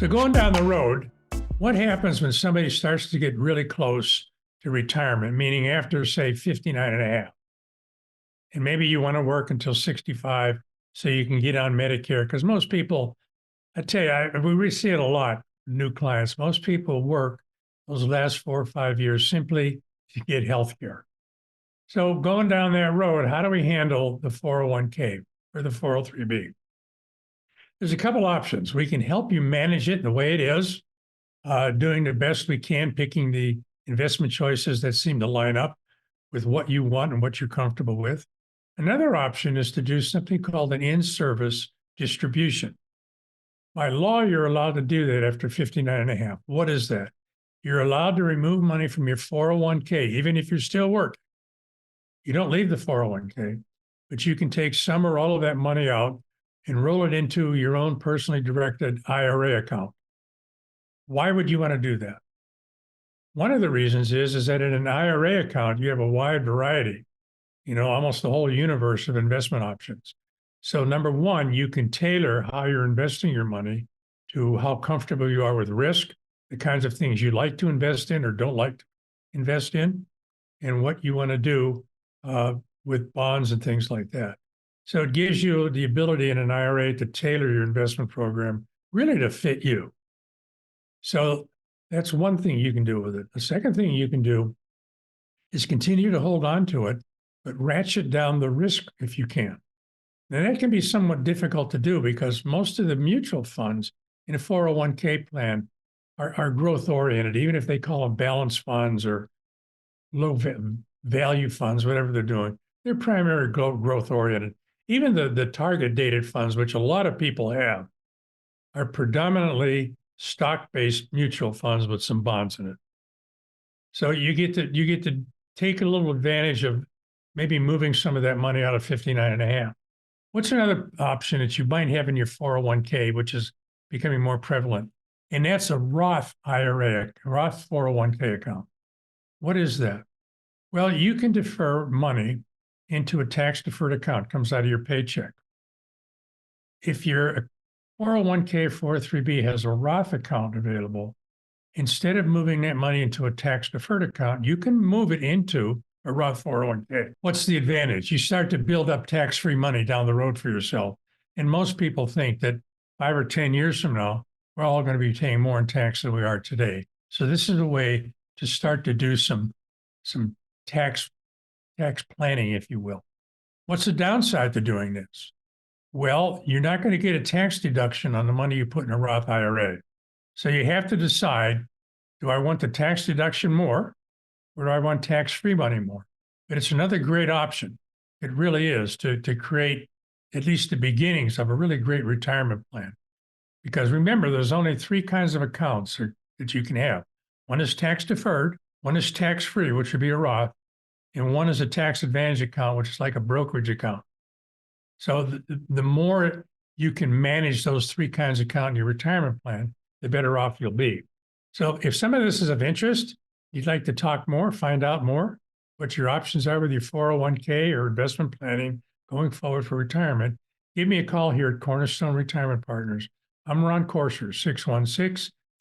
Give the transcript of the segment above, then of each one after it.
So going down the road, what happens when somebody starts to get really close to retirement, meaning after, say, 59 and a half? And maybe you want to work until 65 so you can get on Medicare. Because most people, I tell you, we see it a lot, new clients. Most people work those last 4 or 5 years simply to get health care. So going down that road, how do we handle the 401k or the 403b? There's a couple options. We can help you manage it the way it is, doing the best we can, picking the investment choices that seem to line up with what you want and what you're comfortable with. Another option is to do something called an in-service distribution. By law, you're allowed to do that after 59 and a half. What is that? You're allowed to remove money from your 401k, even if you're still working. You don't leave the 401k, but you can take some or all of that money out and roll it into your own personally directed IRA account. Why would you want to do that? One of the reasons is that in an IRA account, you have a wide variety, almost the whole universe of investment options. So number one, you can tailor how you're investing your money to how comfortable you are with risk, the kinds of things you like to invest in or don't like to invest in, and what you want to do with bonds and things like that. So it gives you the ability in an IRA to tailor your investment program really to fit you. So that's one thing you can do with it. The second thing you can do is continue to hold on to it, but ratchet down the risk if you can. Now, that can be somewhat difficult to do because most of the mutual funds in a 401k plan are growth oriented, even if they call them balanced funds or low value funds, whatever they're doing. They're primarily growth oriented. Even the target dated funds, which a lot of people have, are predominantly stock-based mutual funds with some bonds in it. So you get to take a little advantage of maybe moving some of that money out of 59 and a half. What's another option that you might have in your 401k, which is becoming more prevalent? And that's a Roth IRA, a Roth 401k account. What is that? Well, you can defer money into a tax-deferred account, comes out of your paycheck. If your 401k 403b has a Roth account available, instead of moving that money into a tax-deferred account, you can move it into a Roth 401k. What's the advantage? You start to build up tax-free money down the road for yourself. And most people think that 5 or 10 years from now, we're all going to be paying more in tax than we are today. So this is a way to start to do some tax planning, if you will. What's the downside to doing this? Well, you're not going to get a tax deduction on the money you put in a Roth IRA. So you have to decide, do I want the tax deduction more or do I want tax-free money more? But it's another great option. It really is to create at least the beginnings of a really great retirement plan. Because remember, there's only 3 kinds of accounts that you can have. One is tax-deferred, one is tax-free, which would be a Roth, and one is a tax advantage account, which is like a brokerage account. So the more you can manage those 3 kinds of account in your retirement plan, the better off you'll be. So if some of this is of interest, you'd like to talk more, find out more, what your options are with your 401k or investment planning going forward for retirement, give me a call here at Cornerstone Retirement Partners. I'm Ron Corser,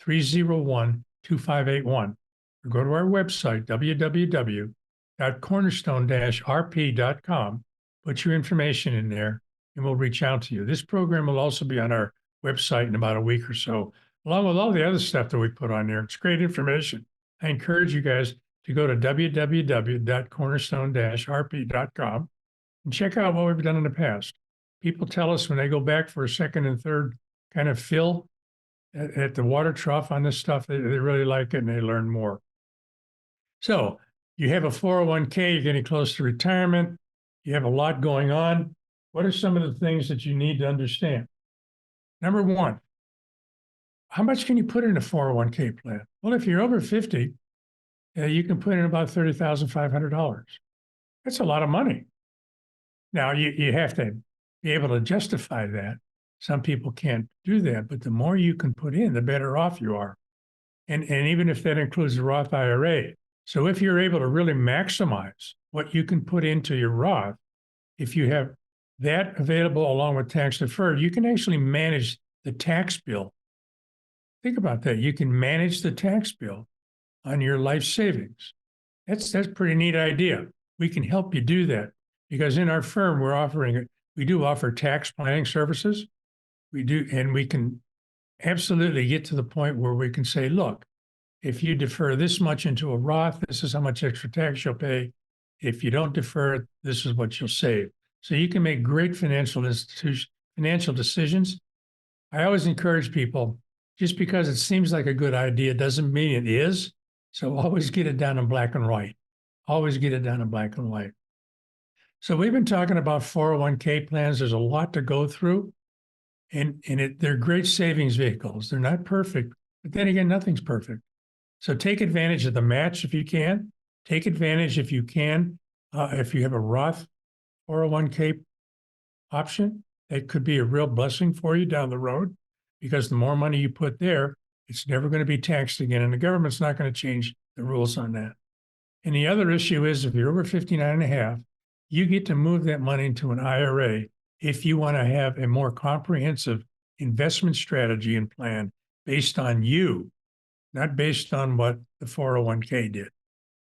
616-301-2581. Or go to our website, www.cornerstone-rp.com. Put your information in there, and we'll reach out to you. This program will also be on our website in about a week or so, along with all the other stuff that we put on there. It's great information. I encourage you guys to go to www.cornerstone-rp.com and check out what we've done in the past. People tell us when they go back for a second and third kind of fill at the water trough on this stuff, they really like it and they learn more. So you have a 401k, you're getting close to retirement, you have a lot going on. What are some of the things that you need to understand? Number one, how much can you put in a 401k plan? Well, if you're over 50, you can put in about $30,500. That's a lot of money. Now, you have to be able to justify that. Some people can't do that, but the more you can put in, the better off you are. And even if that includes the Roth IRA. So if you're able to really maximize what you can put into your Roth, if you have that available along with tax deferred, you can actually manage the tax bill Think about that. You can manage the tax bill on your life savings. That's a pretty neat idea. We can help you do that because in our firm, we do offer tax planning services. We do, and we can absolutely get to the point where we can say, look, if you defer this much into a Roth, this is how much extra tax you'll pay. If you don't defer it, this is what you'll save. So you can make great financial decisions. I always encourage people, just because it seems like a good idea doesn't mean it is. So always get it down in black and white. Always get it down in black and white. So we've been talking about 401k plans. There's a lot to go through. And they're great savings vehicles. They're not perfect, but then again, nothing's perfect. So take advantage of the match if you can. Take advantage if you can. If you have a Roth 401k option, it could be a real blessing for you down the road because the more money you put there, it's never going to be taxed again. And the government's not going to change the rules on that. And the other issue is if you're over 59 and a half, you get to move that money into an IRA if you want to have a more comprehensive investment strategy and plan based on you, not based on what the 401k did.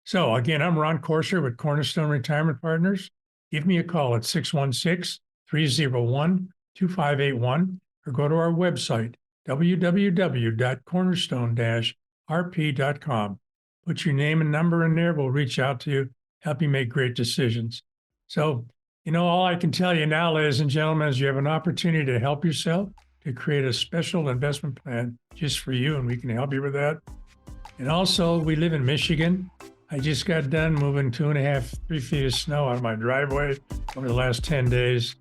So again, I'm Ron Corser with Cornerstone Retirement Partners. Give me a call at 616-301-2581 or go to our website, www.cornerstone-rp.com. Put your name and number in there. We'll reach out to you, help you make great decisions. So, all I can tell you now, ladies and gentlemen, is you have an opportunity to help yourself to create a special investment plan just for you, and we can help you with that. And also, we live in Michigan. I just got done moving 2.5, 3 feet of snow out of my driveway over the last 10 days.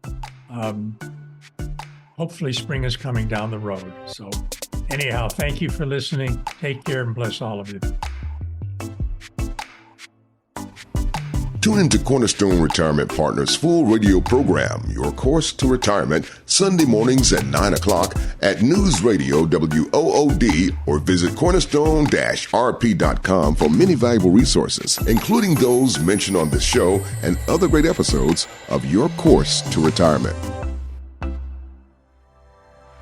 Hopefully, spring is coming down the road. So anyhow, thank you for listening. Take care and bless all of you. Tune into Cornerstone Retirement Partners' full radio program, Your Course to Retirement, Sunday mornings at 9 o'clock at News Radio WOOD, or visit cornerstone-rp.com for many valuable resources, including those mentioned on this show and other great episodes of Your Course to Retirement.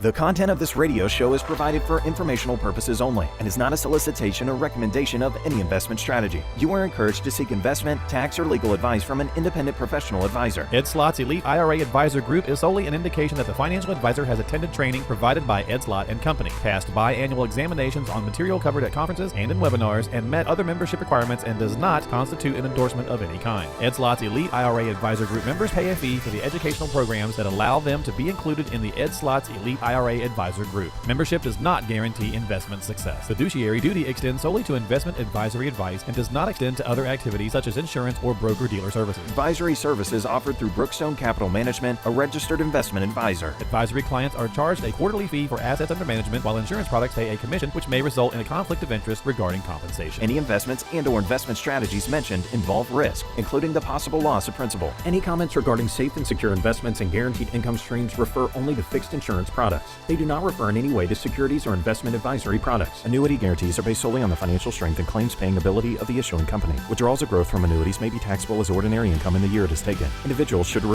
The content of this radio show is provided for informational purposes only and is not a solicitation or recommendation of any investment strategy. You are encouraged to seek investment, tax, or legal advice from an independent professional advisor. Ed Slott's Elite IRA Advisor Group is solely an indication that the financial advisor has attended training provided by Ed Slott and Company, passed biannual examinations on material covered at conferences and in webinars, and met other membership requirements and does not constitute an endorsement of any kind. Ed Slott's Elite IRA Advisor Group members pay a fee for the educational programs that allow them to be included in the Ed Slott's Elite IRA Advisor Group. Membership does not guarantee investment success. Fiduciary duty extends solely to investment advisory advice and does not extend to other activities such as insurance or broker-dealer services. Advisory services offered through Brookstone Capital Management, a registered investment advisor. Advisory clients are charged a quarterly fee for assets under management, while insurance products pay a commission, which may result in a conflict of interest regarding compensation. Any investments and/or investment strategies mentioned involve risk, including the possible loss of principal. Any comments regarding safe and secure investments and guaranteed income streams refer only to fixed insurance products. They do not refer in any way to securities or investment advisory products. Annuity guarantees are based solely on the financial strength and claims-paying ability of the issuing company. Withdrawals or growth from annuities may be taxable as ordinary income in the year it is taken. Individuals should